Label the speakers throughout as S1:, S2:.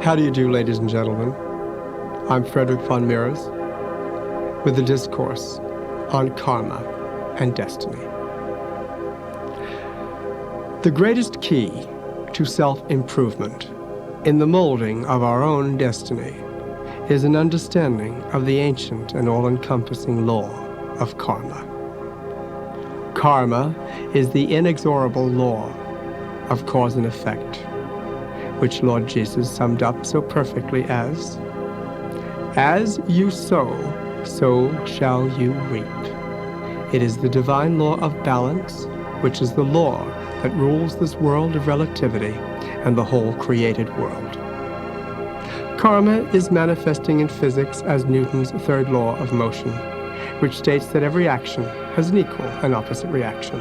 S1: How do you do, ladies and gentlemen? I'm Frederick Von Mierers with a discourse on karma and destiny. The greatest key to self-improvement in the molding of our own destiny is an understanding of the ancient and all-encompassing law of karma. Karma is the inexorable law of cause and effect, which Lord Jesus summed up so perfectly as you sow, so shall you reap. It is the divine law of balance, which is the law that rules this world of relativity and the whole created world. Karma is manifesting in physics as Newton's third law of motion, which states that every action has an equal and opposite reaction.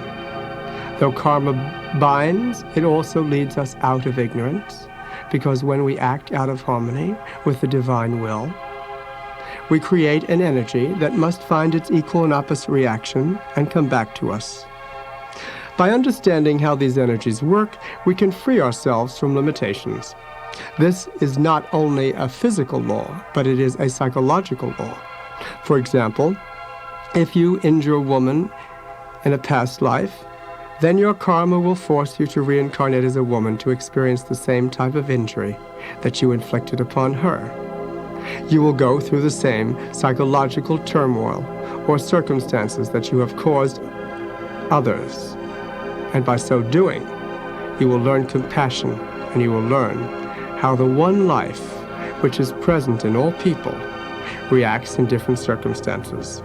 S1: Though karma binds, it also leads us out of ignorance, because when we act out of harmony with the divine will, we create an energy that must find its equal and opposite reaction and come back to us. By understanding how these energies work, we can free ourselves from limitations. This is not only a physical law, but it is a psychological law. For example, if you injure a woman in a past life, then your karma will force you to reincarnate as a woman to experience the same type of injury that you inflicted upon her. You will go through the same psychological turmoil or circumstances that you have caused others. And by so doing, you will learn compassion, and you will learn how the one life, which is present in all people, reacts in different circumstances.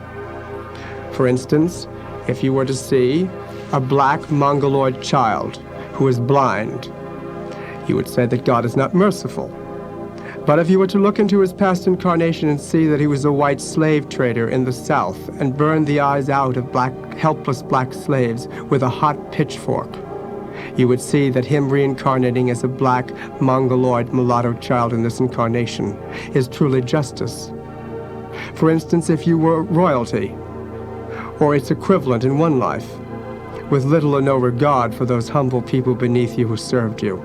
S1: For instance, if you were to see a black mongoloid child who is blind, you would say that God is not merciful. But if you were to look into his past incarnation and see that he was a white slave trader in the South and burned the eyes out of helpless black slaves with a hot pitchfork, you would see that him reincarnating as a black mongoloid mulatto child in this incarnation is truly justice. For instance, if you were royalty, or its equivalent in one life, with little or no regard for those humble people beneath you who served you,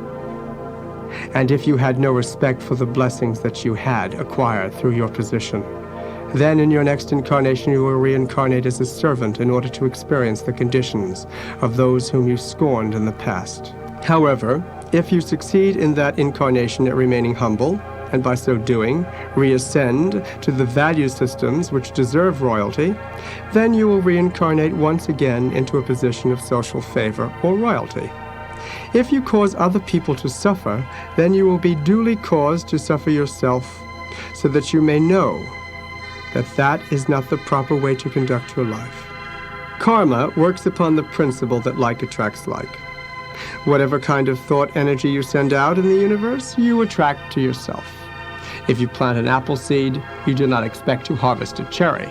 S1: and if you had no respect for the blessings that you had acquired through your position, then in your next incarnation you will reincarnate as a servant in order to experience the conditions of those whom you scorned in the past. However, if you succeed in that incarnation at remaining humble, and by so doing, reascend to the value systems which deserve royalty, then you will reincarnate once again into a position of social favor or royalty. If you cause other people to suffer, then you will be duly caused to suffer yourself, so that you may know that that is not the proper way to conduct your life. Karma works upon the principle that like attracts like. Whatever kind of thought energy you send out in the universe, you attract to yourself. If you plant an apple seed, you do not expect to harvest a cherry,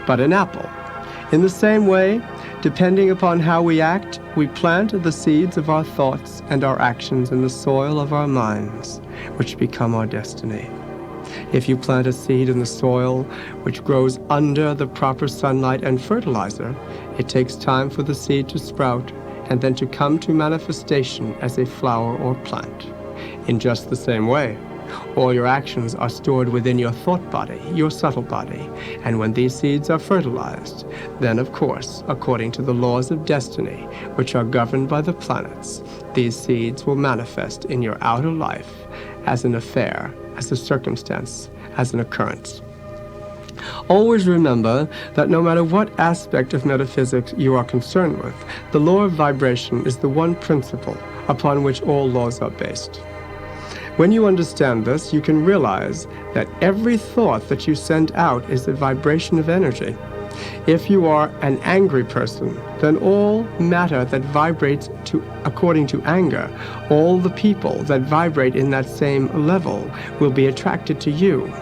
S1: but an apple. In the same way, depending upon how we act, we plant the seeds of our thoughts and our actions in the soil of our minds, which become our destiny. If you plant a seed in the soil which grows under the proper sunlight and fertilizer, it takes time for the seed to sprout and then to come to manifestation as a flower or plant. In just the same way, all your actions are stored within your thought body, your subtle body, and when these seeds are fertilized, then of course, according to the laws of destiny, which are governed by the planets, these seeds will manifest in your outer life as an affair, as a circumstance, as an occurrence. Always remember that no matter what aspect of metaphysics you are concerned with, the law of vibration is the one principle upon which all laws are based. When you understand this, you can realize that every thought that you send out is a vibration of energy. If you are an angry person, then all matter that vibrates according to anger, all the people that vibrate in that same level will be attracted to you.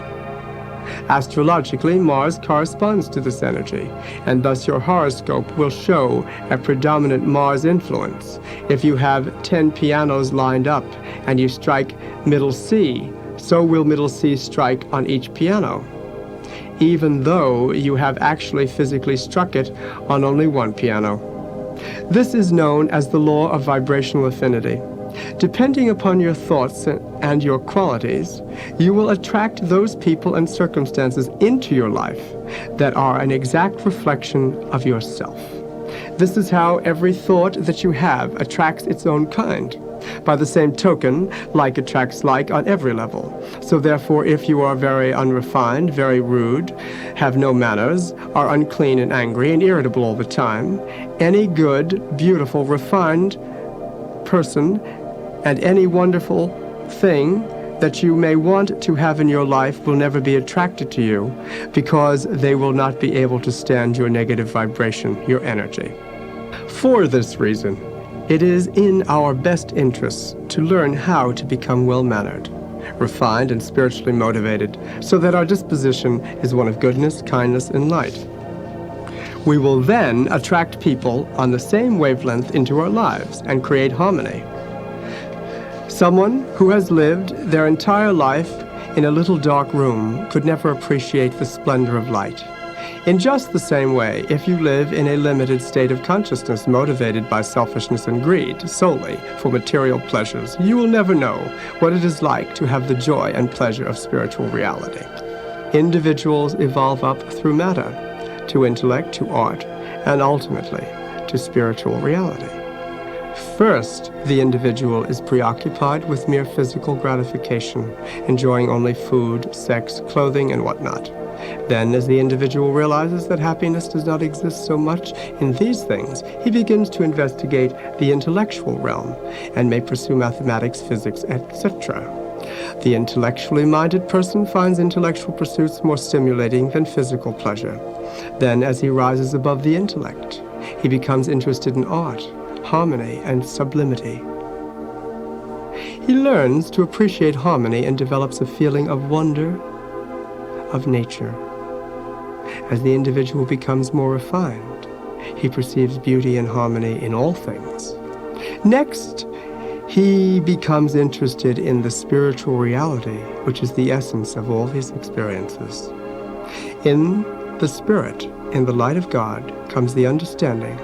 S1: Astrologically, Mars corresponds to this energy, and thus your horoscope will show a predominant Mars influence. If you have 10 pianos lined up and you strike middle C, so will middle C strike on each piano, even though you have actually physically struck it on only one piano. This is known as the law of vibrational affinity. Depending upon your thoughts and your qualities, you will attract those people and circumstances into your life that are an exact reflection of yourself. This is how every thought that you have attracts its own kind. By the same token, like attracts like on every level. So therefore, if you are very unrefined, very rude, have no manners, are unclean and angry and irritable all the time, any good, beautiful, refined person and any wonderful thing that you may want to have in your life will never be attracted to you because they will not be able to stand your negative vibration, your energy. For this reason, it is in our best interests to learn how to become well-mannered, refined, and spiritually motivated, so that our disposition is one of goodness, kindness, and light. We will then attract people on the same wavelength into our lives and create harmony. Someone who has lived their entire life in a little dark room could never appreciate the splendor of light. In just the same way, if you live in a limited state of consciousness motivated by selfishness and greed solely for material pleasures, you will never know what it is like to have the joy and pleasure of spiritual reality. Individuals evolve up through matter, to intellect, to art, and ultimately to spiritual reality. First, the individual is preoccupied with mere physical gratification, enjoying only food, sex, clothing, and whatnot. Then, as the individual realizes that happiness does not exist so much in these things, he begins to investigate the intellectual realm and may pursue mathematics, physics, etc. The intellectually minded person finds intellectual pursuits more stimulating than physical pleasure. Then, as he rises above the intellect, he becomes interested in art, harmony, and sublimity. He learns to appreciate harmony and develops a feeling of wonder of nature. As the individual becomes more refined, he perceives beauty and harmony in all things. Next, he becomes interested in the spiritual reality, which is the essence of all his experiences. In the spirit, in the light of God, comes the understanding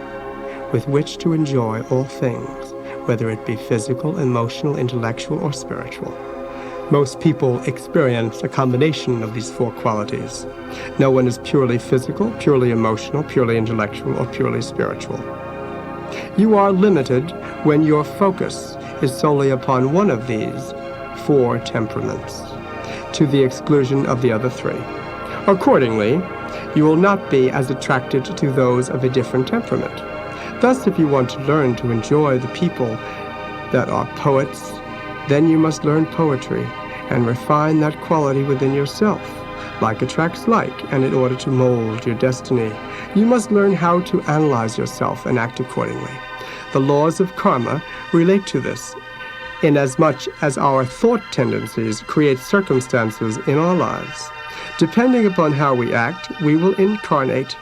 S1: with which to enjoy all things, whether it be physical, emotional, intellectual, or spiritual. Most people experience a combination of these four qualities. No one is purely physical, purely emotional, purely intellectual, or purely spiritual. You are limited when your focus is solely upon one of these four temperaments, to the exclusion of the other three. Accordingly, you will not be as attracted to those of a different temperament. Thus, if you want to learn to enjoy the people that are poets, then you must learn poetry and refine that quality within yourself. Like attracts like, and in order to mold your destiny, you must learn how to analyze yourself and act accordingly. The laws of karma relate to this, inasmuch as our thought tendencies create circumstances in our lives. Depending upon how we act, we will incarnate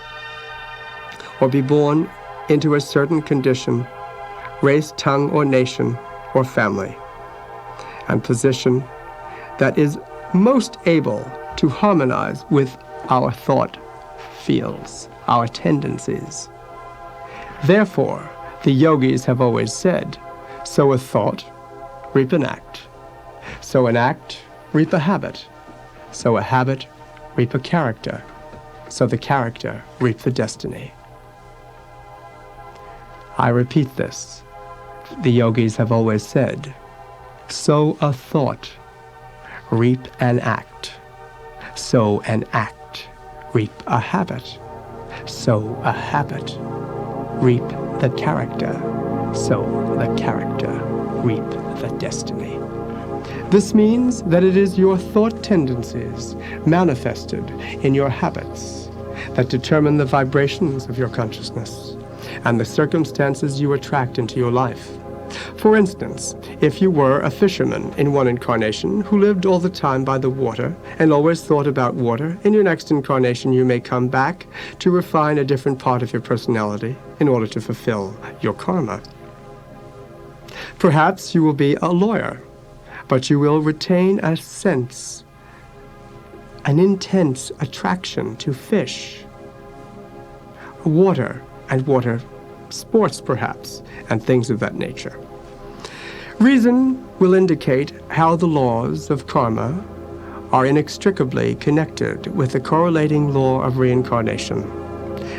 S1: or be born into a certain condition, race, tongue, or nation, or family, and position that is most able to harmonize with our thought fields, our tendencies. Therefore, the yogis have always said, sow a thought, reap an act. Sow an act, reap a habit. Sow a habit, reap a character. Sow the character, reap the destiny. I repeat this. The yogis have always said, sow a thought, reap an act. Sow an act, reap a habit. Sow a habit, reap the character. Sow the character, reap the destiny. This means that it is your thought tendencies manifested in your habits that determine the vibrations of your consciousness and the circumstances you attract into your life. For instance, if you were a fisherman in one incarnation who lived all the time by the water and always thought about water, in your next incarnation you may come back to refine a different part of your personality in order to fulfill your karma. Perhaps you will be a lawyer, but you will retain a sense, an intense attraction to fish, water, and water sports perhaps, and things of that nature. Reason will indicate how the laws of karma are inextricably connected with the correlating law of reincarnation.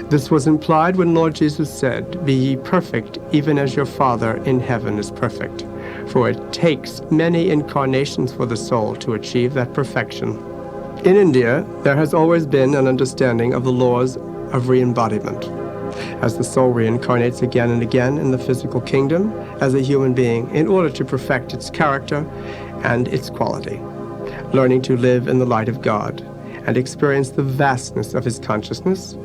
S1: This was implied when Lord Jesus said, "Be ye perfect, even as your Father in heaven is perfect." For it takes many incarnations for the soul to achieve that perfection. In India, there has always been an understanding of the laws of re-embodiment. As the soul reincarnates again and again in the physical kingdom as a human being in order to perfect its character and its quality, learning to live in the light of God and experience the vastness of His consciousness,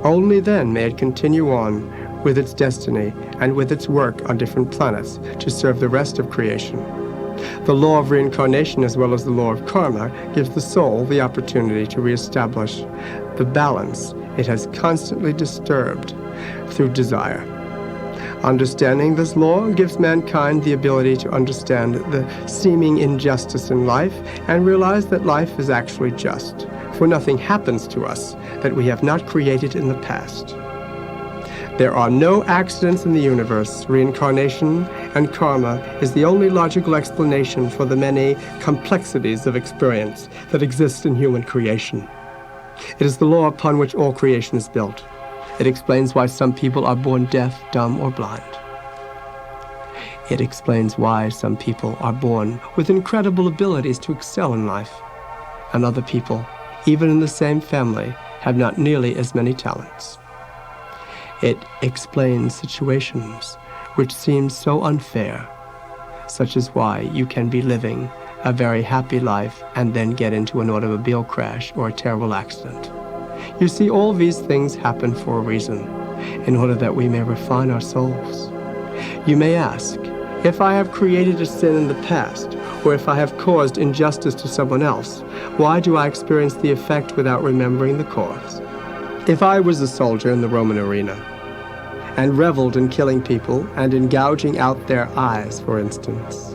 S1: only then may it continue on with its destiny and with its work on different planets to serve the rest of creation. The law of reincarnation, as well as the law of karma, gives the soul the opportunity to reestablish the balance it has constantly disturbed through desire. Understanding this law gives mankind the ability to understand the seeming injustice in life and realize that life is actually just, for nothing happens to us that we have not created in the past. There are no accidents in the universe. Reincarnation and karma is the only logical explanation for the many complexities of experience that exist in human creation. It is the law upon which all creation is built. It explains why some people are born deaf, dumb, or blind. It explains why some people are born with incredible abilities to excel in life, and other people, even in the same family, have not nearly as many talents. It explains situations which seem so unfair, such as why you can be living a very happy life and then get into an automobile crash or a terrible accident. You see, all these things happen for a reason, in order that we may refine our souls. You may ask, if I have created a sin in the past, or if I have caused injustice to someone else, why do I experience the effect without remembering the cause? If I was a soldier in the Roman arena, and reveled in killing people and in gouging out their eyes, for instance,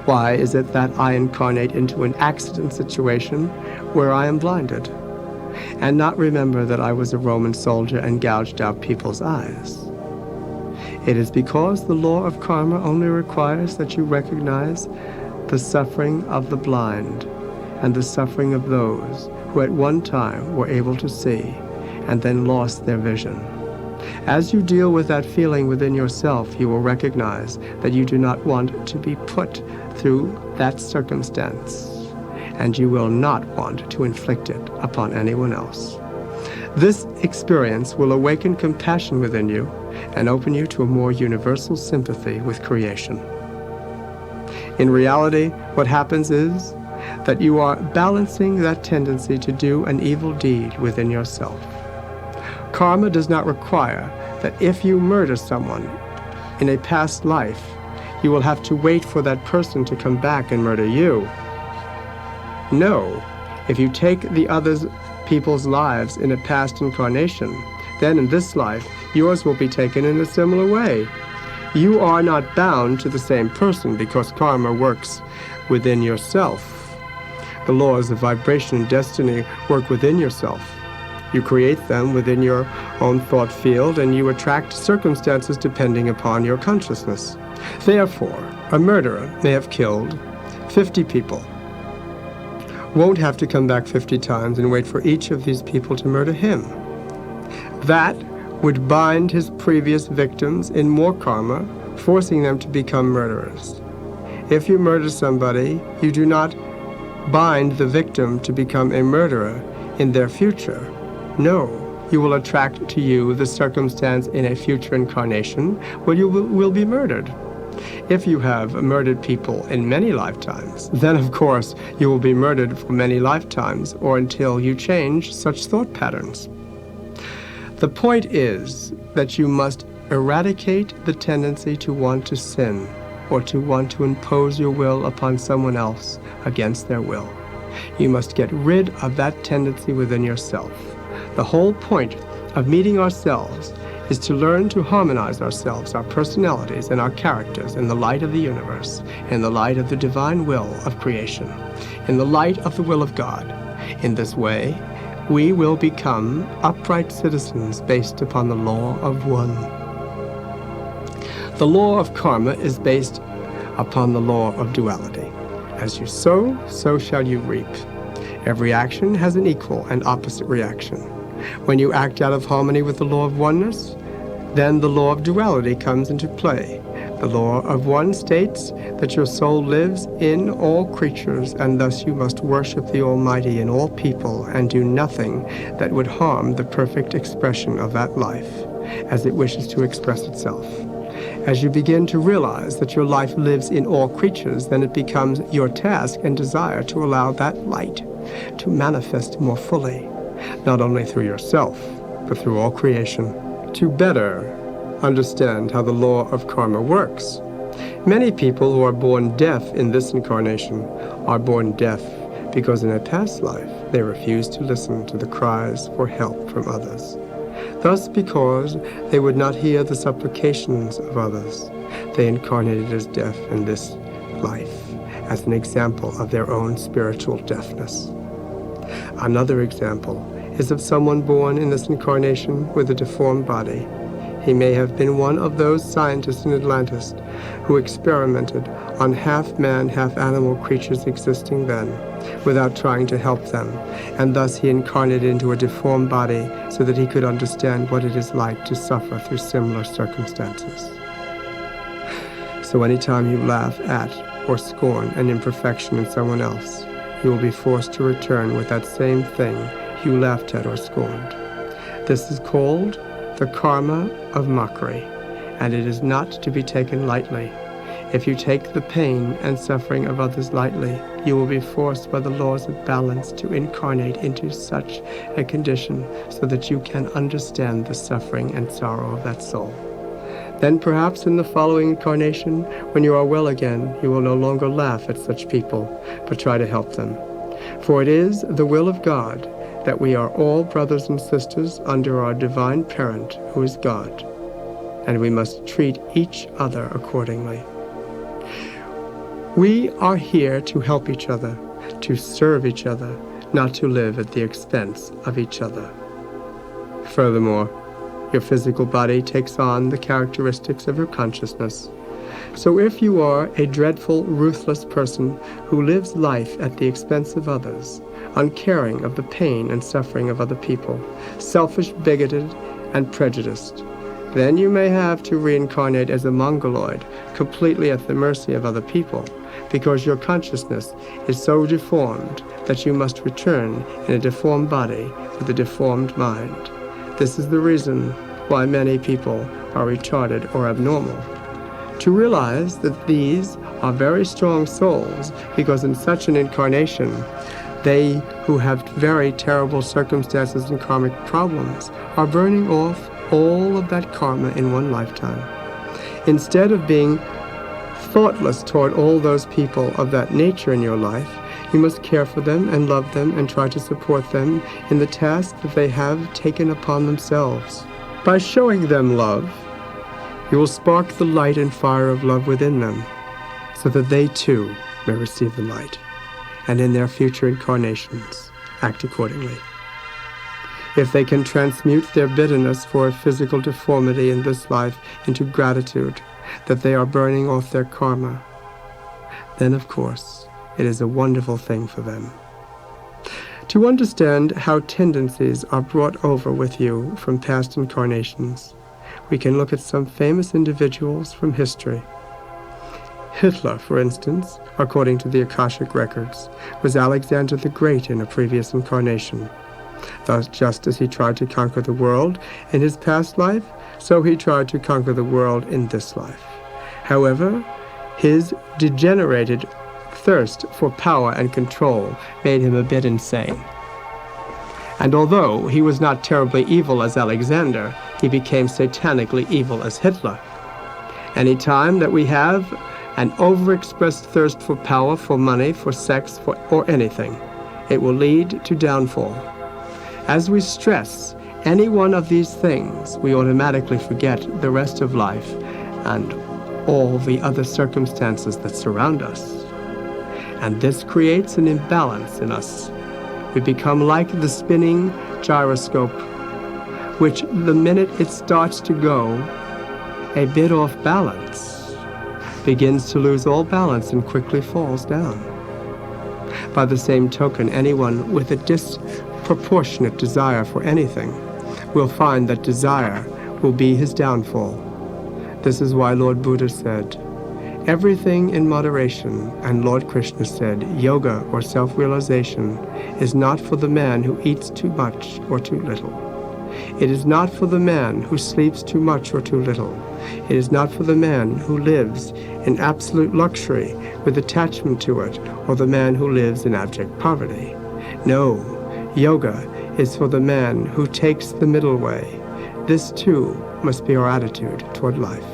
S1: why is it that I incarnate into an accident situation where I am blinded, and not remember that I was a Roman soldier and gouged out people's eyes? It is because the law of karma only requires that you recognize the suffering of the blind and the suffering of those who at one time were able to see and then lost their vision. As you deal with that feeling within yourself, you will recognize that you do not want to be put through that circumstance, and you will not want to inflict it upon anyone else. This experience will awaken compassion within you and open you to a more universal sympathy with creation. In reality, what happens is that you are balancing that tendency to do an evil deed within yourself. Karma does not require that if you murder someone in a past life, you will have to wait for that person to come back and murder you. No, if you take the other people's lives in a past incarnation, then in this life, yours will be taken in a similar way. You are not bound to the same person because karma works within yourself. The laws of vibration and destiny work within yourself. You create them within your own thought field, and you attract circumstances depending upon your consciousness. Therefore, a murderer may have killed 50 people, won't have to come back 50 times and wait for each of these people to murder him. That would bind his previous victims in more karma, forcing them to become murderers. If you murder somebody, you do not bind the victim to become a murderer in their future. No, you will attract to you the circumstance in a future incarnation where you will be murdered. If you have murdered people in many lifetimes, then of course you will be murdered for many lifetimes or until you change such thought patterns. The point is that you must eradicate the tendency to want to sin or to want to impose your will upon someone else against their will. You must get rid of that tendency within yourself. The whole point of meeting ourselves is to learn to harmonize ourselves, our personalities, and our characters in the light of the universe, in the light of the divine will of creation, in the light of the will of God. In this way, we will become upright citizens based upon the law of one. The law of karma is based upon the law of duality. As you sow, so shall you reap. Every action has an equal and opposite reaction. When you act out of harmony with the law of oneness, then the law of duality comes into play. The law of one states that your soul lives in all creatures, and thus you must worship the Almighty in all people and do nothing that would harm the perfect expression of that life as it wishes to express itself. As you begin to realize that your life lives in all creatures, then it becomes your task and desire to allow that light to manifest more fully, not only through yourself, but through all creation. To better understand how the law of karma works, many people who are born deaf in this incarnation are born deaf because in a past life they refused to listen to the cries for help from others. Thus, because they would not hear the supplications of others, they incarnated as deaf in this life as an example of their own spiritual deafness. Another example is of someone born in this incarnation with a deformed body. He may have been one of those scientists in Atlantis who experimented on half-man, half-animal creatures existing then, without trying to help them, and thus he incarnated into a deformed body so that he could understand what it is like to suffer through similar circumstances. So anytime you laugh at or scorn an imperfection in someone else, you will be forced to return with that same thing you laughed at or scorned. This is called the karma of mockery, and it is not to be taken lightly. If you take the pain and suffering of others lightly, you will be forced by the laws of balance to incarnate into such a condition so that you can understand the suffering and sorrow of that soul. Then perhaps in the following incarnation, when you are well again, you will no longer laugh at such people, but try to help them. For it is the will of God that we are all brothers and sisters under our divine parent, who is God, and we must treat each other accordingly. We are here to help each other, to serve each other, not to live at the expense of each other. Furthermore, your physical body takes on the characteristics of your consciousness. So if you are a dreadful, ruthless person who lives life at the expense of others, uncaring of the pain and suffering of other people, selfish, bigoted, and prejudiced, then you may have to reincarnate as a mongoloid, completely at the mercy of other people, because your consciousness is so deformed that you must return in a deformed body with a deformed mind. This is the reason why many people are retarded or abnormal. To realize that these are very strong souls, because in such an incarnation, they who have very terrible circumstances and karmic problems are burning off all of that karma in one lifetime. Instead of being thoughtless toward all those people of that nature in your life, you must care for them and love them and try to support them in the task that they have taken upon themselves. By showing them love, you will spark the light and fire of love within them, so that they too may receive the light, and in their future incarnations act accordingly. If they can transmute their bitterness for a physical deformity in this life into gratitude that they are burning off their karma, then of course it is a wonderful thing for them. To understand how tendencies are brought over with you from past incarnations, we can look at some famous individuals from history. Hitler, for instance, according to the Akashic records, was Alexander the Great in a previous incarnation. Thus, just as he tried to conquer the world in his past life, so he tried to conquer the world in this life. However, his degenerated thirst for power and control made him a bit insane. And although he was not terribly evil as Alexander, he became satanically evil as Hitler. Any time that we have an overexpressed thirst for power, for money, for sex, or anything, it will lead to downfall. As we stress any one of these things, we automatically forget the rest of life and all the other circumstances that surround us. And this creates an imbalance in us. We become like the spinning gyroscope, which the minute it starts to go a bit off balance, begins to lose all balance and quickly falls down. By the same token, anyone with a disproportionate desire for anything will find that desire will be his downfall. This is why Lord Buddha said, "Everything in moderation," and Lord Krishna said, "Yoga or self-realization is not for the man who eats too much or too little. It is not for the man who sleeps too much or too little. It is not for the man who lives in absolute luxury with attachment to it, or the man who lives in abject poverty. No, yoga is for the man who takes the middle way. This too must be our attitude toward life."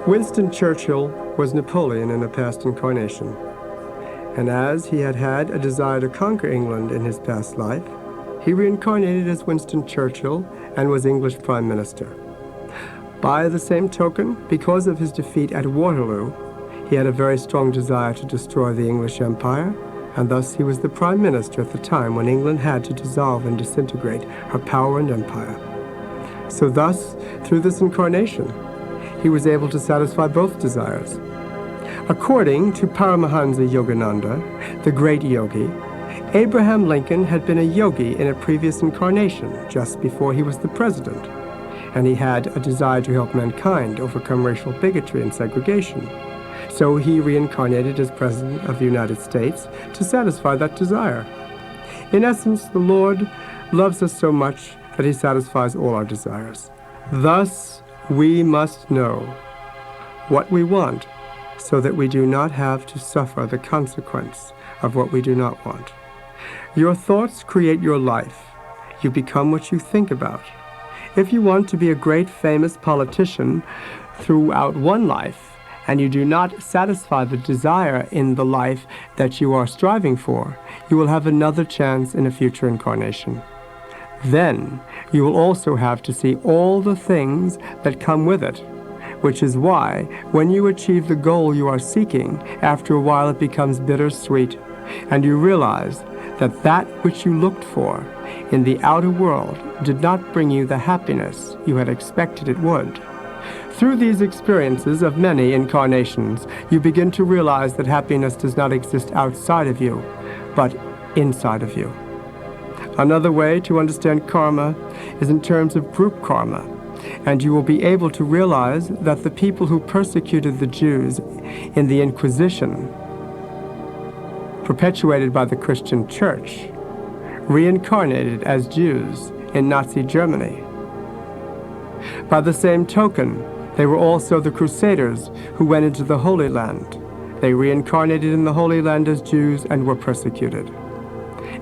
S1: Winston Churchill was Napoleon in a past incarnation, and as he had had a desire to conquer England in his past life, he reincarnated as Winston Churchill and was English Prime Minister. By the same token, because of his defeat at Waterloo, he had a very strong desire to destroy the English Empire, and thus he was the Prime Minister at the time when England had to dissolve and disintegrate her power and empire. So thus, through this incarnation, he was able to satisfy both desires. According to Paramahansa Yogananda, the great yogi, Abraham Lincoln had been a yogi in a previous incarnation, just before he was the president, and he had a desire to help mankind overcome racial bigotry and segregation. So he reincarnated as President of the United States to satisfy that desire. In essence, the Lord loves us so much that he satisfies all our desires. Thus, we must know what we want so that we do not have to suffer the consequence of what we do not want. Your thoughts create your life. You become what you think about. If you want to be a great famous politician throughout one life, and you do not satisfy the desire in the life that you are striving for, you will have another chance in a future incarnation. Then you will also have to see all the things that come with it, which is why when you achieve the goal you are seeking, after a while it becomes bittersweet, and you realize that that which you looked for in the outer world did not bring you the happiness you had expected it would. Through these experiences of many incarnations, you begin to realize that happiness does not exist outside of you, but inside of you. Another way to understand karma is in terms of group karma, and you will be able to realize that the people who persecuted the Jews in the Inquisition, perpetuated by the Christian Church, reincarnated as Jews in Nazi Germany. By the same token, they were also the Crusaders who went into the Holy Land. They reincarnated in the Holy Land as Jews and were persecuted.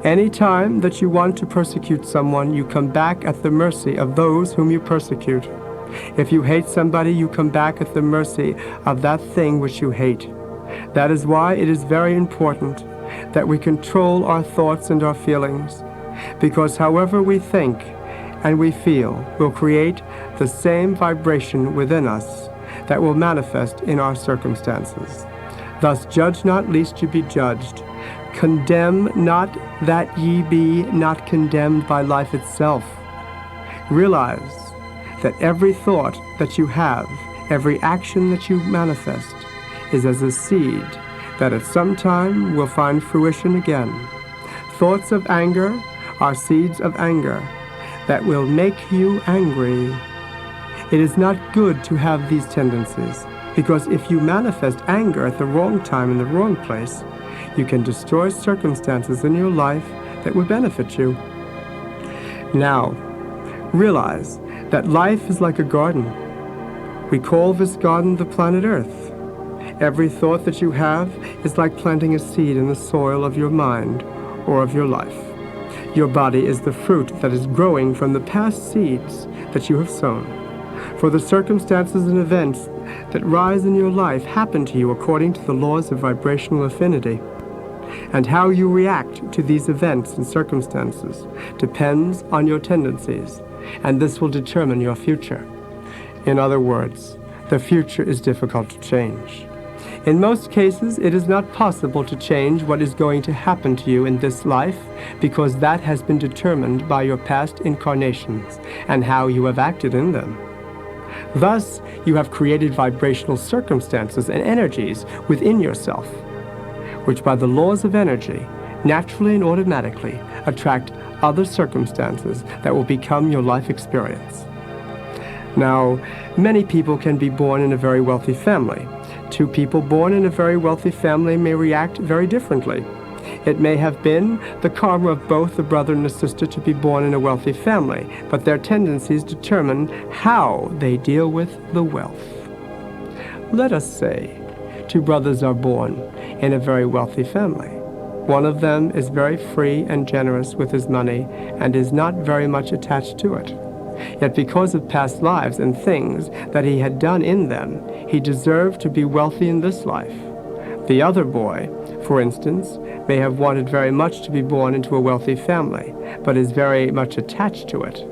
S1: Any time that you want to persecute someone, you come back at the mercy of those whom you persecute. If you hate somebody, you come back at the mercy of that thing which you hate. That is why it is very important that we control our thoughts and our feelings, because however we think and we feel will create the same vibration within us that will manifest in our circumstances. Thus, judge not, lest you be judged. Condemn not, that ye be not condemned by life itself. Realize that every thought that you have, every action that you manifest, is as a seed that at some time will find fruition again. Thoughts of anger are seeds of anger that will make you angry. It is not good to have these tendencies, because if you manifest anger at the wrong time in the wrong place, you can destroy circumstances in your life that would benefit you. Now, realize that life is like a garden. We call this garden the planet Earth. Every thought that you have is like planting a seed in the soil of your mind or of your life. Your body is the fruit that is growing from the past seeds that you have sown. For the circumstances and events that rise in your life happen to you according to the laws of vibrational affinity. And how you react to these events and circumstances depends on your tendencies, and this will determine your future. In other words, the future is difficult to change. In most cases, it is not possible to change what is going to happen to you in this life because that has been determined by your past incarnations and how you have acted in them. Thus, you have created vibrational circumstances and energies within yourself, which by the laws of energy, naturally and automatically, attract other circumstances that will become your life experience. Now, many people can be born in a very wealthy family. Two people born in a very wealthy family may react very differently. It may have been the karma of both the brother and the sister to be born in a wealthy family, but their tendencies determine how they deal with the wealth. Let us say two brothers are born in a very wealthy family. One of them is very free and generous with his money and is not very much attached to it. Yet because of past lives and things that he had done in them, he deserved to be wealthy in this life. The other boy, for instance, may have wanted very much to be born into a wealthy family, but is very much attached to it.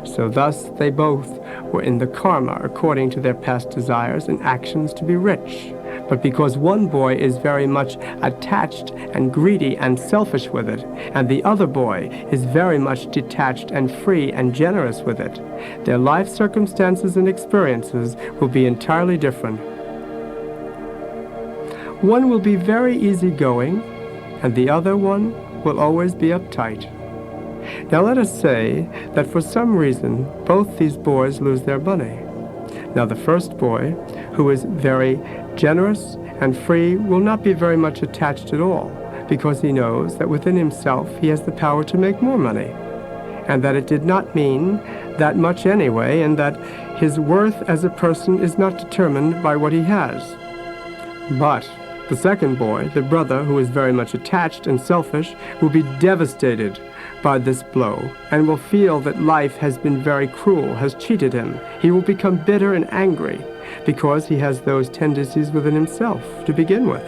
S1: So thus they both were in the karma according to their past desires and actions to be rich. But because one boy is very much attached and greedy and selfish with it, and the other boy is very much detached and free and generous with it, their life circumstances and experiences will be entirely different. One will be very easygoing, and the other one will always be uptight. Now let us say that for some reason both these boys lose their money. Now the first boy, who is very generous and free, will not be very much attached at all, because he knows that within himself he has the power to make more money, and that it did not mean that much anyway, and that his worth as a person is not determined by what he has. But the second boy, the brother who is very much attached and selfish, will be devastated by this blow and will feel that life has been very cruel, has cheated him. He will become bitter and angry because he has those tendencies within himself to begin with.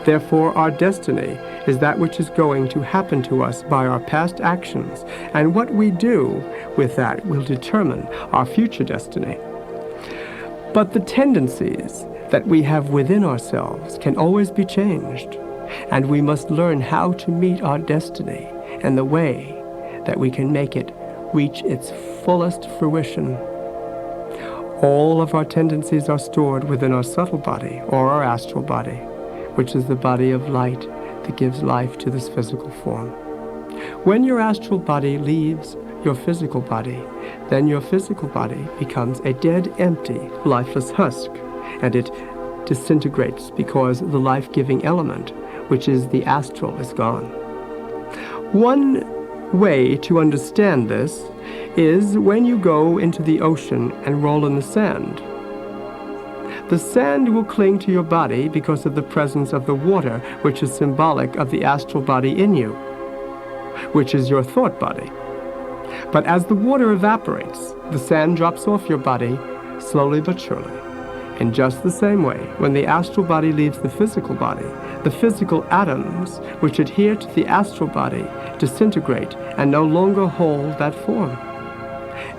S1: Therefore, our destiny is that which is going to happen to us by our past actions, and what we do with that will determine our future destiny. But the tendencies that we have within ourselves can always be changed, and we must learn how to meet our destiny and the way that we can make it reach its fullest fruition. All of our tendencies are stored within our subtle body or our astral body, which is the body of light that gives life to this physical form. When your astral body leaves your physical body, then your physical body becomes a dead, empty, lifeless husk, and it disintegrates because the life-giving element, which is the astral, is gone. One way to understand this is when you go into the ocean and roll in the sand. The sand will cling to your body because of the presence of the water, which is symbolic of the astral body in you, which is your thought body. But as the water evaporates, the sand drops off your body slowly but surely. In just the same way, when the astral body leaves the physical body, the physical atoms which adhere to the astral body disintegrate and no longer hold that form.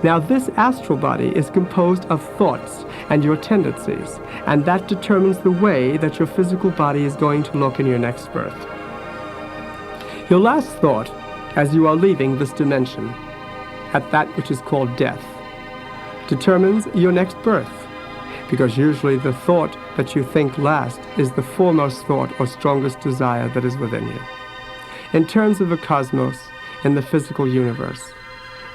S1: Now this astral body is composed of thoughts and your tendencies, and that determines the way that your physical body is going to look in your next birth. Your last thought, as you are leaving this dimension, at that which is called death, determines your next birth, because usually the thought that you think last is the foremost thought or strongest desire that is within you. In terms of the cosmos, in the physical universe,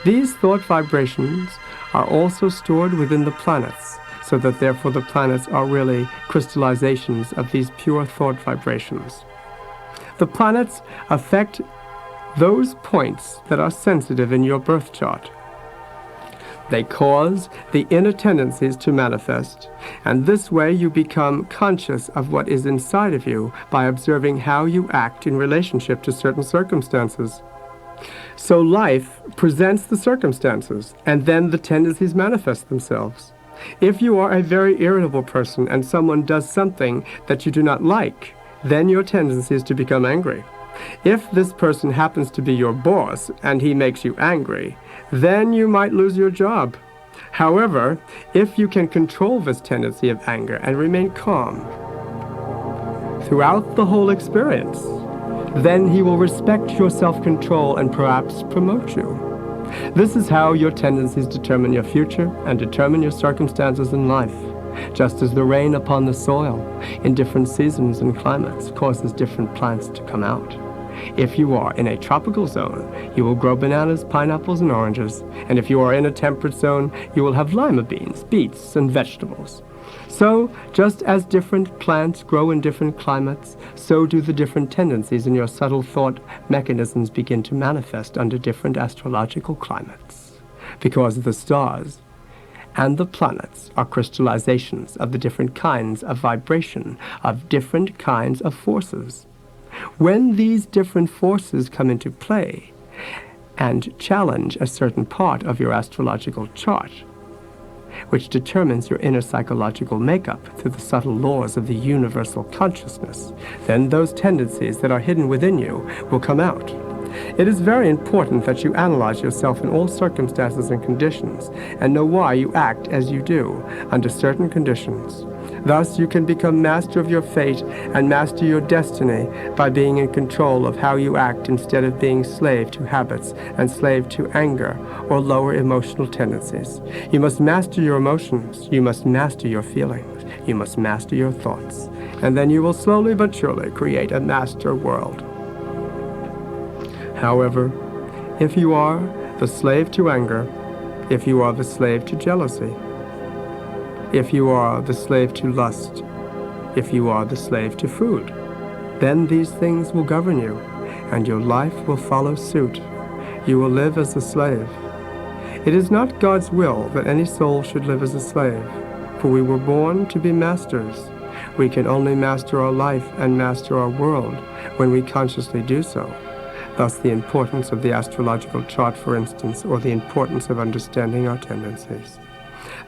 S1: these thought vibrations are also stored within the planets, so that therefore the planets are really crystallizations of these pure thought vibrations. The planets affect those points that are sensitive in your birth chart. They cause the inner tendencies to manifest, and this way you become conscious of what is inside of you by observing how you act in relationship to certain circumstances. So life presents the circumstances, and then the tendencies manifest themselves. If you are a very irritable person and someone does something that you do not like, then your tendency is to become angry. If this person happens to be your boss and he makes you angry, then you might lose your job. However, if you can control this tendency of anger and remain calm throughout the whole experience, then he will respect your self-control and perhaps promote you. This is how your tendencies determine your future and determine your circumstances in life, just as the rain upon the soil in different seasons and climates causes different plants to come out. If you are in a tropical zone, you will grow bananas, pineapples, and oranges. And if you are in a temperate zone, you will have lima beans, beets, and vegetables. So, just as different plants grow in different climates, so do the different tendencies in your subtle thought mechanisms begin to manifest under different astrological climates. Because the stars and the planets are crystallizations of the different kinds of vibration, of different kinds of forces. When these different forces come into play and challenge a certain part of your astrological chart, which determines your inner psychological makeup through the subtle laws of the universal consciousness, then those tendencies that are hidden within you will come out. It is very important that you analyze yourself in all circumstances and conditions and know why you act as you do under certain conditions. Thus, you can become master of your fate and master your destiny by being in control of how you act instead of being slave to habits and slave to anger or lower emotional tendencies. You must master your emotions. You must master your feelings. You must master your thoughts. And then you will slowly but surely create a master world. However, if you are the slave to anger, if you are the slave to jealousy, if you are the slave to lust, if you are the slave to food, then these things will govern you, and your life will follow suit. You will live as a slave. It is not God's will that any soul should live as a slave, for we were born to be masters. We can only master our life and master our world when we consciously do so. Thus the importance of the astrological chart, for instance, or the importance of understanding our tendencies.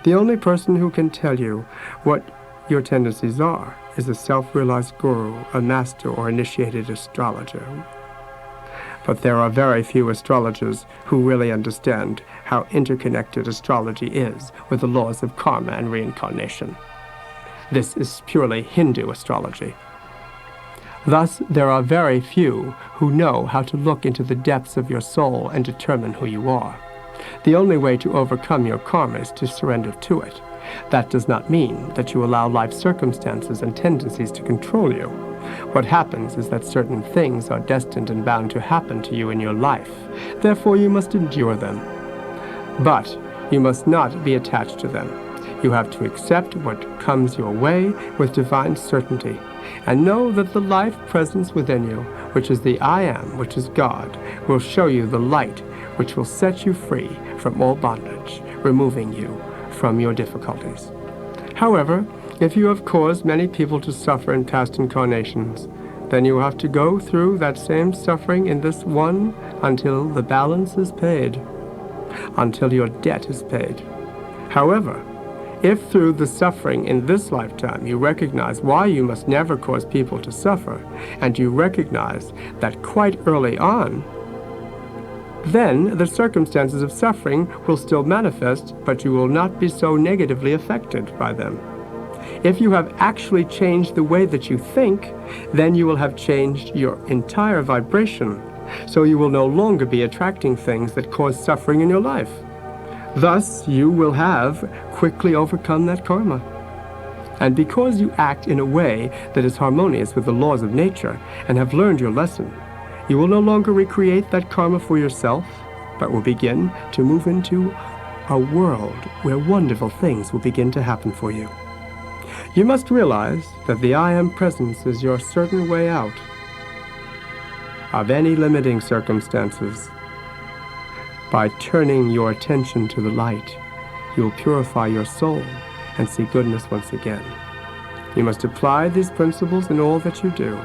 S1: The only person who can tell you what your tendencies are is a self-realized guru, a master or initiated astrologer. But there are very few astrologers who really understand how interconnected astrology is with the laws of karma and reincarnation. This is purely Hindu astrology. Thus, there are very few who know how to look into the depths of your soul and determine who you are. The only way to overcome your karma is to surrender to it. That does not mean that you allow life circumstances and tendencies to control you. What happens is that certain things are destined and bound to happen to you in your life. Therefore, you must endure them. But you must not be attached to them. You have to accept what comes your way with divine certainty, and know that the life presence within you, which is the I Am, which is God, will show you the light which will set you free from all bondage, removing you from your difficulties. However, if you have caused many people to suffer in past incarnations, then you have to go through that same suffering in this one until the balance is paid, until your debt is paid. However, if through the suffering in this lifetime you recognize why you must never cause people to suffer, and you recognize that quite early on, then the circumstances of suffering will still manifest, but you will not be so negatively affected by them. If you have actually changed the way that you think, then you will have changed your entire vibration, so you will no longer be attracting things that cause suffering in your life. Thus, you will have quickly overcome that karma. And because you act in a way that is harmonious with the laws of nature and have learned your lesson, you will no longer recreate that karma for yourself, but will begin to move into a world where wonderful things will begin to happen for you. You must realize that the I Am presence is your certain way out of any limiting circumstances by turning your attention to the light you will purify your soul and see goodness once again. You must apply these principles in all that you do.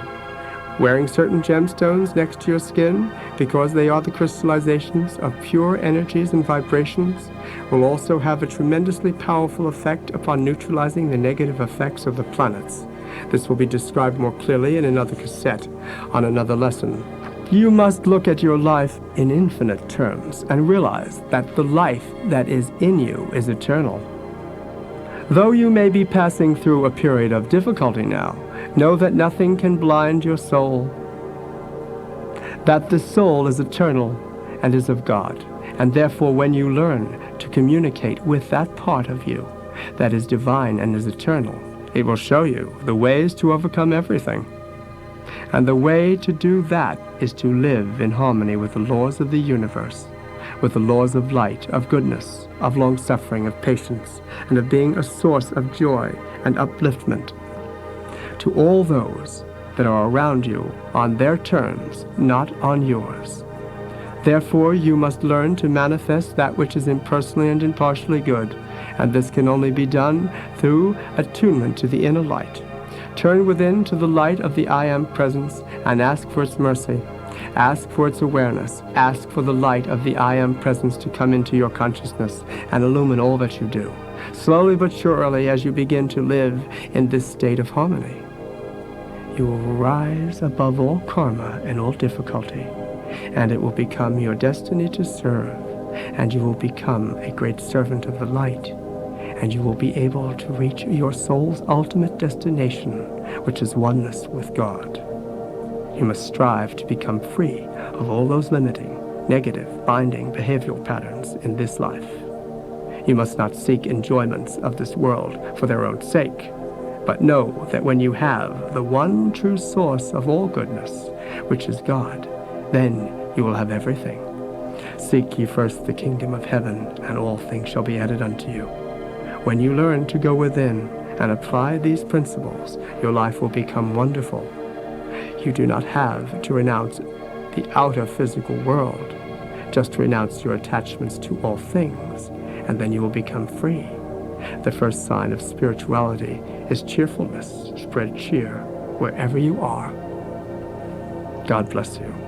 S1: Wearing certain gemstones next to your skin, because they are the crystallizations of pure energies and vibrations, will also have a tremendously powerful effect upon neutralizing the negative effects of the planets. This will be described more clearly in another cassette, on another lesson. You must look at your life in infinite terms and realize that the life that is in you is eternal. Though you may be passing through a period of difficulty now, know that nothing can blind your soul, that the soul is eternal and is of God, and therefore when you learn to communicate with that part of you that is divine and is eternal, it will show you the ways to overcome everything. And the way to do that is to live in harmony with the laws of the universe, with the laws of light, of goodness, of long-suffering, of patience, and of being a source of joy and upliftment to all those that are around you on their terms, not on yours. Therefore, you must learn to manifest that which is impersonally and impartially good, and this can only be done through attunement to the inner light. Turn within to the light of the I Am Presence and ask for its mercy. Ask for its awareness. Ask for the light of the I Am Presence to come into your consciousness and illumine all that you do. Slowly but surely, as you begin to live in this state of harmony, you will rise above all karma and all difficulty, and it will become your destiny to serve, and you will become a great servant of the light, and you will be able to reach your soul's ultimate destination, which is oneness with God. You must strive to become free of all those limiting, negative, binding behavioral patterns in this life. You must not seek enjoyments of this world for their own sake, but know that when you have the one true source of all goodness, which is God, then you will have everything. Seek ye first the kingdom of heaven, and all things shall be added unto you. When you learn to go within and apply these principles, your life will become wonderful. You do not have to renounce the outer physical world. Just renounce your attachments to all things, and then you will become free. The first sign of spirituality is cheerfulness. Spread cheer wherever you are. God bless you.